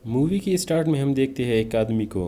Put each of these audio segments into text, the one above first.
Movie की start में हम देखते हैं एक आदमी को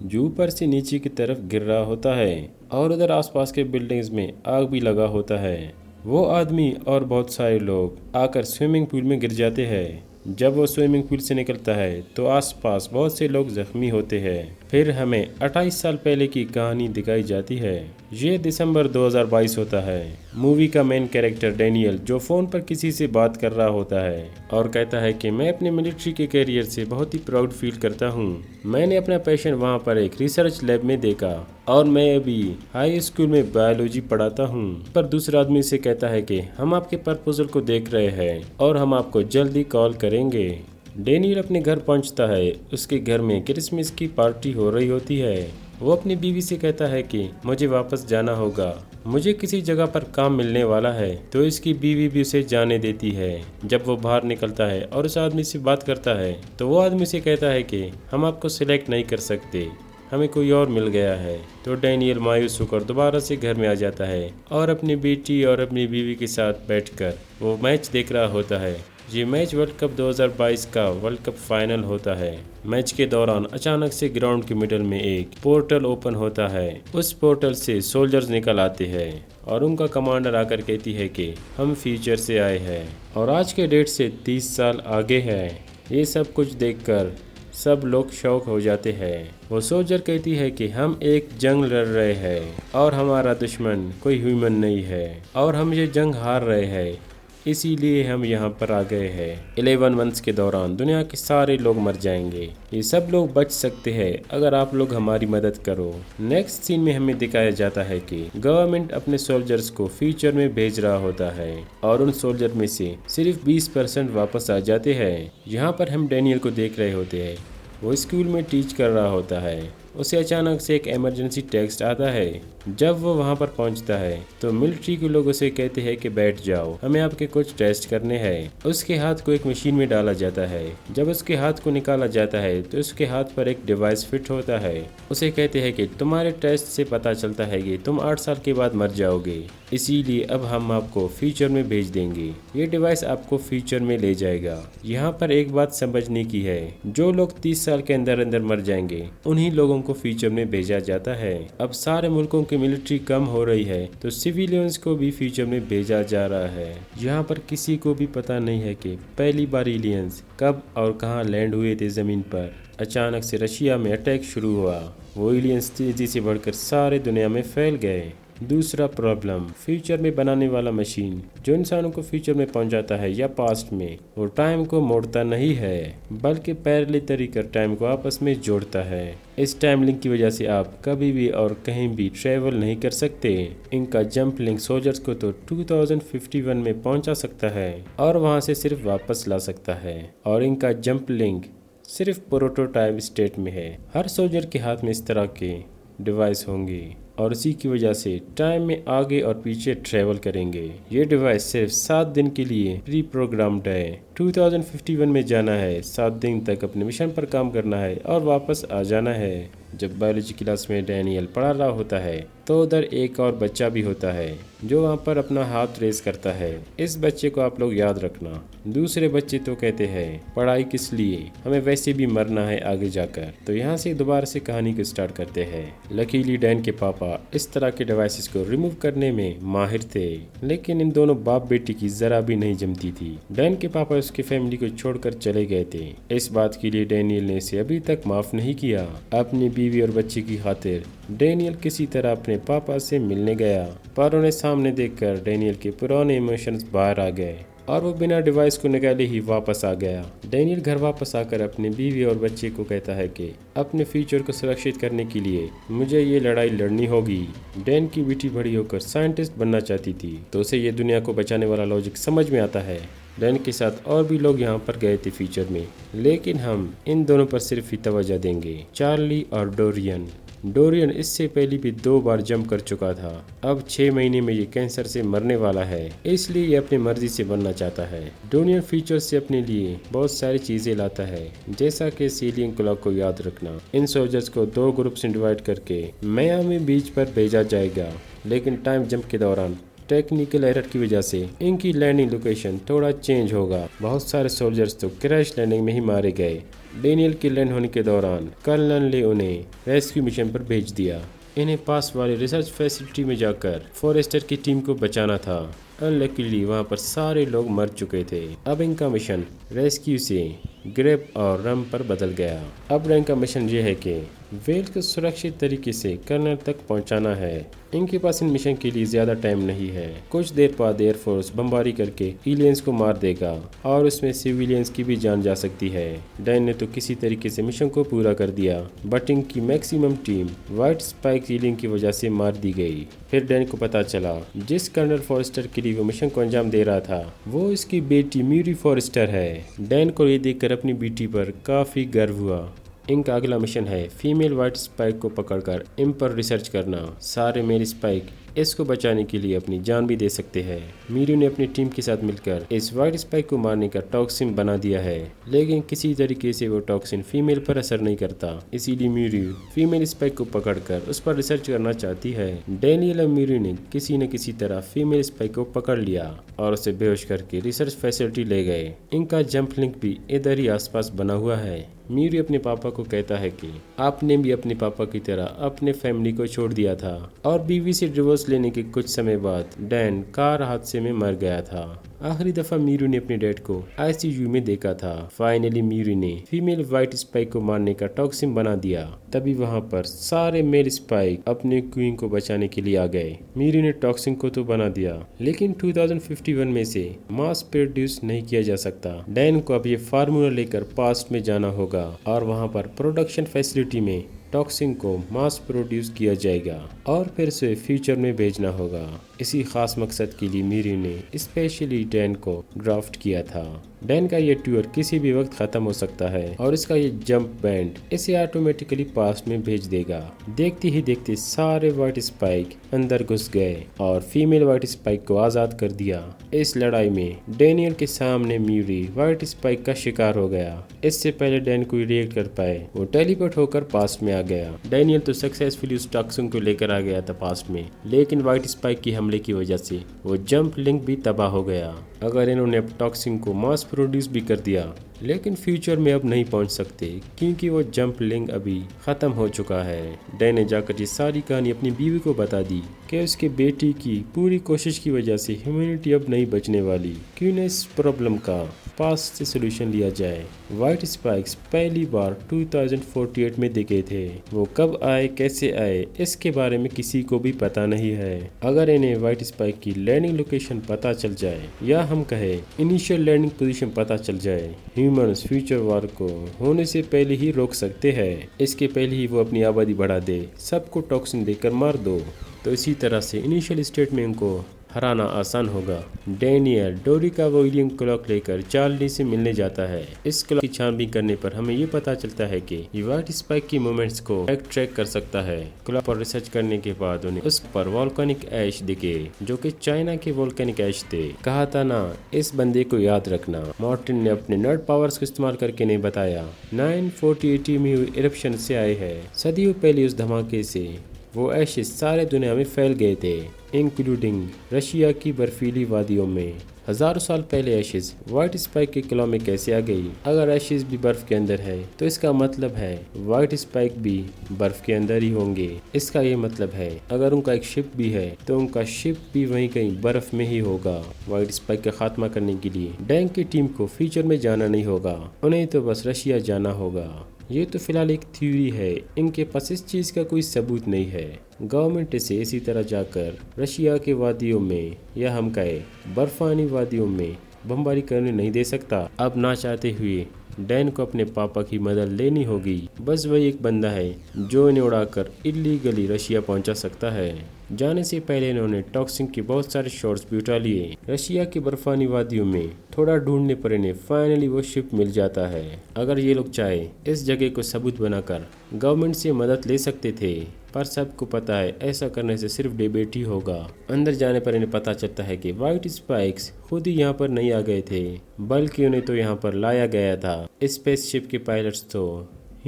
जो ऊपर से नीचे की तरफ गिर रहा होता है और उधर आसपास के बिल्डिंग्स में आग भी लगा होता है। वो आदमी और बहुत सारे लोग आकर स्विमिंग पूल में गिर जाते हैं। जब वो स्विमिंग पूल से निकलता है तो आसपास बहुत से लोग जख्मी होते हैं। फिर हमें 28 साल पहले की कहानी दिखाई जाती है। ये दिसंबर 2022 होता है। मूवी का मेन कैरेक्टर डैनियल जो फ़ोन पर किसी से बात कर रहा होता है और कहता है कि मैं अपने मिलिट्री के करियर से बहुत ही प्राउड फील करता हूँ। मैंने अपना पैशन वहाँ पर एक रिसर्च लैब में देखा और मैं अभी हाई स्कूल में बायोलॉजी पढ़ाता हूँ। पर दूसरा आदमी से कहता है कि हम आपके प्रपोजल को देख रहे हैं और हम आपको जल्दी कॉल करेंगे। डैनियल अपने घर पहुंचता है। उसके घर में क्रिसमस की पार्टी हो रही होती है। वो अपनी बीवी से कहता है कि मुझे वापस जाना होगा, मुझे किसी जगह पर काम मिलने वाला है। तो इसकी बीवी भी उसे जाने देती है। जब वो बाहर निकलता है और उस आदमी से बात करता है तो वो आदमी से कहता है कि हम आपको सिलेक्ट नहीं कर सकते, हमें कोई और मिल गया है। तो डैनियल मायूस होकर दोबारा से घर में आ जाता है और अपनी बेटी और अपनी बीवी के साथ बैठकर वो मैच देख रहा होता है। ये मैच वर्ल्ड कप 2022 का वर्ल्ड कप फाइनल होता है। मैच के दौरान अचानक से ग्राउंड के मिडल में एक पोर्टल ओपन होता है। उस पोर्टल से सोल्जर्स निकल आते हैं और उनका कमांडर आकर कहती है कि हम फ्यूचर से आए हैं और आज के डेट से 30 साल आगे है। ये सब कुछ देखकर सब लोग शौक हो जाते हैं। वो सोल्जर कहती है कि हम एक जंग लड़ रहे हैं और हमारा दुश्मन कोई ह्यूमन नहीं है और हम ये जंग हार रहे हैं, इसीलिए हम यहाँ पर आ गए हैं। 11 मंथ्स के दौरान दुनिया के सारे लोग मर जाएंगे, ये सब लोग बच सकते हैं अगर आप लोग हमारी मदद करो। नेक्स्ट सीन में हमें दिखाया जाता है कि गवर्नमेंट अपने सोल्जर्स को फ्यूचर में भेज रहा होता है और उन सोल्जर में से सिर्फ 20% वापस आ जाते हैं। यहाँ पर हम डैनियल को देख रहे होते हैं। वो स्कूल में टीच कर रहा होता है। उसे अचानक से एक इमरजेंसी टेक्स्ट आता है। जब वो वहाँ पर पहुँचता है तो मिलिट्री के लोग उसे कहते हैं कि बैठ जाओ, हमें आपके कुछ टेस्ट करने हैं। उसके हाथ को एक मशीन में डाला जाता है। जब उसके हाथ को निकाला जाता है तो उसके हाथ पर एक डिवाइस फिट होता है। उसे कहते हैं कि तुम्हारे टेस्ट से पता चलता है कि तुम 8 साल के बाद मर जाओगे, इसीलिए अब हम आपको फ्यूचर में भेज देंगे। ये डिवाइस आपको फ्यूचर में ले जाएगा। यहाँ पर एक बात समझने की है, जो लोग 30 साल के अंदर अंदर मर जाएंगे उन्हीं लोगों को फ्यूचर में भेजा जाता है। अब सारे मुल्कों की मिलिट्री कम हो रही है तो सिविलियंस को भी फ्यूचर में भेजा जा रहा है। यहाँ पर किसी को भी पता नहीं है कि पहली बार एलियंस कब और कहाँ लैंड हुए थे जमीन पर। अचानक से रशिया में अटैक शुरू हुआ। वो एलियंस तेजी से बढ़कर सारे दुनिया में फैल गए। दूसरा प्रॉब्लम, फ्यूचर में बनाने वाला मशीन जो इंसानों को फ्यूचर में पहुंचाता है या पास्ट में, वो टाइम को मोड़ता नहीं है बल्कि पैरेलल तरीके टाइम को आपस में जोड़ता है। इस टाइम लिंक की वजह से आप कभी भी और कहीं भी ट्रेवल नहीं कर सकते। इनका जंप लिंक सोल्जर्स को तो 2051 में पहुंचा सकता है और वहां से सिर्फ वापस ला सकता है और इनका जंप लिंक सिर्फ प्रोटोटाइप स्टेट में है। हर सोल्जर के हाथ में इस तरह के डिवाइस होंगे और इसी की वजह से टाइम में आगे और पीछे ट्रेवल करेंगे। ये डिवाइस सिर्फ 7 दिन के लिए प्री प्रोग्राम्ड है। 2051 में जाना है, 7 दिन तक अपने मिशन पर काम करना है और वापस आ जाना है। जब बायोलॉजी क्लास में डैनियल पढ़ा रहा होता है तो उधर एक और बच्चा भी होता है जो वहाँ पर अपना हाथ रेस करता है। इस बच्चे को आप लोग याद रखना। दूसरे बच्चे तो कहते हैं पढ़ाई किस लिए, हमें वैसे भी मरना है आगे जाकर। तो यहाँ से दोबारा से कहानी को स्टार्ट करते हैं। लकीली डैन के पापा इस तरह के डिवाइसेस को रिमूव करने में माहिर थे, लेकिन इन दोनों बाप बेटी की जरा भी नहीं जमती थी। डैन के पापा उसकी फैमिली को छोड़कर चले गए थे। इस बात के लिए डैनियल ने इसे अभी तक माफ नहीं किया। अपनी बीवी और बच्चे की खातिर डैनियल किसी तरह अपने पापा से मिलने गया, पर उन्हें सामने देखकर डैनियल के पुराने इमोशंस बाहर आ गए और वो बिना डिवाइस को निकाले ही वापस आ गया। डैनियल घर वापस आकर अपनी बीवी और बच्चे को कहता है कि अपने फ्यूचर को सुरक्षित करने के लिए मुझे ये लड़ाई लड़नी होगी। डैन की बेटी बड़ी होकर साइंटिस्ट बनना चाहती थी तो उसे ये दुनिया को बचाने वाला लॉजिक समझ में आता है। डैन के साथ और भी लोग यहाँ पर गए थे फ्यूचर में, लेकिन हम इन दोनों पर सिर्फ ही तवज्जो देंगे, चार्ली और डोरियन। डोरियन इससे पहले भी 2 बार जंप कर चुका था। अब 6 महीने में ये कैंसर से मरने वाला है, इसलिए ये अपनी मर्जी से बनना चाहता है। डोरियन फ्यूचर से अपने लिए बहुत सारी चीजें लाता है, जैसा कि सीलिंग क्लॉक को याद रखना। इन सोल्जर्स को 2 ग्रुप्स में डिवाइड करके मियामी बीच पर भेजा जाएगा, लेकिन टाइम जंप के दौरान टेक्निकल एरर की वजह से इनकी लैंडिंग लोकेशन थोड़ा चेंज होगा। बहुत सारे सोल्जर्स तो क्रैश लैंडिंग में ही मारे गए। डेनियल के लैंड होने के दौरान कर्नल ने उन्हें रेस्क्यू मिशन पर भेज दिया। इन्हें पास वाले रिसर्च फैसिलिटी में जाकर फॉरेस्टर की टीम को बचाना था। अनलकीली वहाँ पर सारे लोग मर चुके थे। अब इनका मिशन रेस्क्यू से ग्रेप और रम पर बदल गया। अब इनका मिशन ये है कि वेल को सुरक्षित तरीके से कर्नल तक पहुंचाना है। इनके पास इन मिशन के लिए ज्यादा टाइम नहीं है। कुछ देर बाद एयरफोर्स बमबारी करके एलियंस को मार देगा और उसमें सिविलियंस की भी जान जा सकती है। डैन ने तो किसी तरीके से मिशन को पूरा कर दिया, बट इनकी maximum team white spike alien की वजह से मार दी गई। फिर डैन को पता चला जिस कर्नल फॉरेस्टर के लिए वो मिशन को अंजाम दे रहा था वो इसकी बेटी म्यूरी फॉरेस्टर है। डैन को ये देखकर अपनी बेटी पर काफी गर्व हुआ। इनका अगला मिशन है फीमेल व्हाइट स्पाइक को पकड़कर इन पर रिसर्च करना। सारे मेल स्पाइक इसको बचाने के लिए अपनी जान भी दे सकते हैं। मीरू ने अपनी टीम के साथ मिलकर इस व्हाइट स्पाइक को मारने का टॉक्सिन बना दिया है, लेकिन किसी तरीके से वो टॉक्सिन फीमेल पर असर नहीं करता। इसीलिए मीरू फीमेल स्पाइक को पकड़कर उस पर रिसर्च करना चाहती है। डेनियल और मीरू ने किसी न किसी तरह फीमेल स्पाइक को पकड़ लिया और उसे बेहोश करके रिसर्च फैसिलिटी ले गए। इनका जंप लिंक भी इधर ही आसपास बना हुआ है। मीरू अपने पापा को कहता है कि आपने भी अपने पापा की तरह अपने फैमिली को छोड़ दिया था, और बीवी से डिवोर्स लेने के कुछ समय बाद डैन कार हादसे में मर गया था। आखिरी दफा मीरू ने अपने डैड को आईसीयू में देखा था। फाइनली मीरू ने फीमेल व्हाइट स्पाइक को मारने का टॉक्सिन बना दिया। तभी वहाँ पर सारे मेल स्पाइक अपने क्वीन को बचाने के लिए आ गए। मीरू ने टॉक्सिन को तो बना दिया, लेकिन 2051 में से मास प्रोड्यूस नहीं किया जा सकता। डैन को अब ये फार्मूला लेकर पास्ट में जाना होगा और वहाँ पर प्रोडक्शन फैसिलिटी में टॉक्सिन को मास प्रोड्यूस किया जाएगा और फिर से फ्यूचर में भेजना होगा। इसी खास मकसद के लिए मीरू ने स्पेशली डैन को ड्राफ्ट किया था। डैन का ये टूर किसी भी वक्त खत्म हो सकता है और इसका ये जंप बैंड इसे ऑटोमेटिकली पास्ट में भेज देगा। देखते ही देखते सारे व्हाइट स्पाइक अंदर घुस गए और फीमेल व्हाइट स्पाइक को आज़ाद कर दिया। इस लड़ाई में डेनियल के सामने म्यूरी व्हाइट स्पाइक का शिकार हो गया। इससे पहले डैन को रिएक्ट कर पाए वो टेलीपोर्ट होकर पास्ट में आ गया। डेनियल तो सक्सेसफुली उस टॉक्सिन को लेकर आ गया था पास्ट में, लेकिन व्हाइट स्पाइक की हमले की वजह से वो जंप लिंक भी तबाह हो गया। अगर इन्होंने अब टॉक्सिन को मास प्रोड्यूस भी कर दिया, लेकिन फ्यूचर में अब नहीं पहुंच सकते क्योंकि वो जंप लिंक अभी खत्म हो चुका है। डैन ने जाकर ये सारी कहानी अपनी बीवी को बता दी कि उसके बेटी की पूरी कोशिश की वजह से ह्यूमैनिटी अब नहीं बचने वाली। क्यों न इस प्रॉब्लम का पास्ट से सोल्यूशन लिया जाए। व्हाइट स्पाइक्स पहली बार 2048 में दिखे थे। वो कब आए, कैसे आए, इसके बारे में किसी को भी पता नहीं है। अगर इन्हें व्हाइट स्पाइक की लैंडिंग लोकेशन पता चल जाए या हम कहें इनिशियल लैंडिंग पोजीशन पता चल जाए, ह्यूमंस फ्यूचर वॉर को होने से पहले ही रोक सकते हैं। इसके पहले ही वो अपनी आबादी बढ़ा दे, सबको टॉक्सिन देकर मार दो, तो इसी तरह से इनिशियल स्टेट में उनको हराना आसान होगा। डेनियल डोरी का वो एलियन क्लॉक लेकर चार्ली से मिलने जाता है। इस क्लॉक की छानबीन करने पर हमें ये पता चलता है कि व्हाइट स्पाइक की मूवमेंट्स को ट्रैक कर सकता है। क्लॉक पर रिसर्च करने के बाद उन्हें उस पर वोल्केनिक ऐश दिखे जो कि चाइना के वोल्केनिक ऐश थे। कहा था ना, इस बंदे को याद रखना। मार्टिन ने अपने नर्ड पावर्स को इस्तेमाल करके नहीं बताया 948 में हुई इरप्शन से आए हैं। सदियों पहले उस धमाके से वो एशेस सारे दुनिया में फैल गए थे, इंक्लूडिंग रशिया की बर्फीली वादियों में। हजारों साल पहले एशेस व्हाइट स्पाइक के क्लॉ में कैसे आ गई? अगर एशेस भी बर्फ के अंदर है तो इसका मतलब है व्हाइट स्पाइक भी बर्फ के अंदर ही होंगे। इसका ये मतलब है अगर उनका एक शिप भी है तो उनका शिप भी वहीं कहीं बर्फ में ही होगा। व्हाइट स्पाइक का खात्मा करने के लिए डैंग की टीम को फ्यूचर में जाना नहीं होगा, उन्हें तो बस रशिया जाना होगा। ये तो फिलहाल एक थ्योरी है, इनके पास इस चीज़ का कोई सबूत नहीं है। गवर्नमेंट इसे इसी तरह जाकर रशिया के वादियों में या हम कहें बर्फानी वादियों में बमबारी करने नहीं दे सकता। अब ना चाहते हुए डैन को अपने पापा की मदद लेनी होगी। बस वही एक बंदा है जो इन्हें उड़ाकर इलीगली रशिया पहुंचा सकता है। जाने से पहले इन्होंने टॉक्सिन के बहुत सारे शॉट्स भी उठा लिए। रशिया की बर्फानी वादियों में थोड़ा ढूंढने पर इन्हें फाइनली वो शिप मिल जाता है। अगर ये लोग चाहे इस जगह को सबूत बनाकर गवर्नमेंट से मदद ले सकते थे, पर सबको पता है ऐसा करने से सिर्फ डिबेट ही होगा। अंदर जाने पर इन्हें पता चलता है कि व्हाइट स्पाइक्स खुद ही यहाँ पर नहीं आ गए थे, बल्कि उन्हें तो यहाँ पर लाया गया था। स्पेसशिप के पायलट्स तो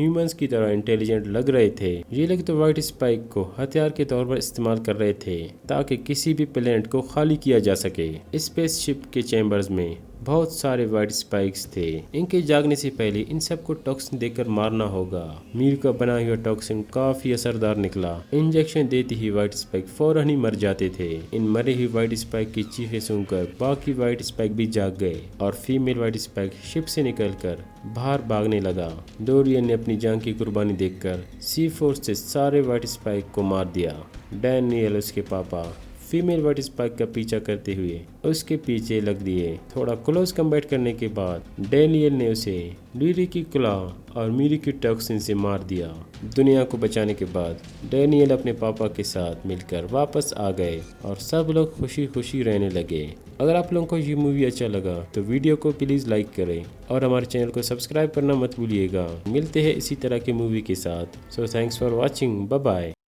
ह्यूमंस की तरह इंटेलिजेंट लग रहे थे। ये लोग तो व्हाइट स्पाइक को हथियार के तौर पर इस्तेमाल कर रहे थे ताकि किसी भी प्लेनेट को खाली किया जा सके। स्पेसशिप के चैम्बर्स में बहुत सारे व्हाइट स्पाइक्स थे। इनके जागने से पहले इन सबको टॉक्सिन देकर मारना होगा। मीर का बनाया हुआ टॉक्सिन काफी असरदार निकला। इंजेक्शन देते ही व्हाइट स्पाइक फौरन ही मर जाते थे। इन मरे हुए व्हाइट स्पाइक की चीखें सुनकर बाकी व्हाइट स्पाइक भी जाग गए और फीमेल व्हाइट स्पाइक शिप से निकलकर बाहर भागने लगा। डोरियन ने अपनी जान की कुर्बानी देखकर सी फोर्स से सारे व्हाइट स्पाइक को मार दिया। डैनियल उसके पापा फीमेल व्हाइट स्पाइक का पीछा करते हुए उसके पीछे लग दिए। थोड़ा क्लोज कम्बैट करने के बाद डैनियल ने उसे लीरी की क्लॉ और मीरी की टॉक्सिन से मार दिया। दुनिया को बचाने के बाद डैनियल अपने पापा के साथ मिलकर वापस आ गए और सब लोग खुशी खुशी रहने लगे। अगर आप लोगों को ये मूवी अच्छा लगा तो वीडियो को प्लीज़ लाइक करें और हमारे चैनल को सब्सक्राइब करना मत भूलिएगा। मिलते हैं इसी तरह की मूवी के साथ। So thanks for watching. Bye bye.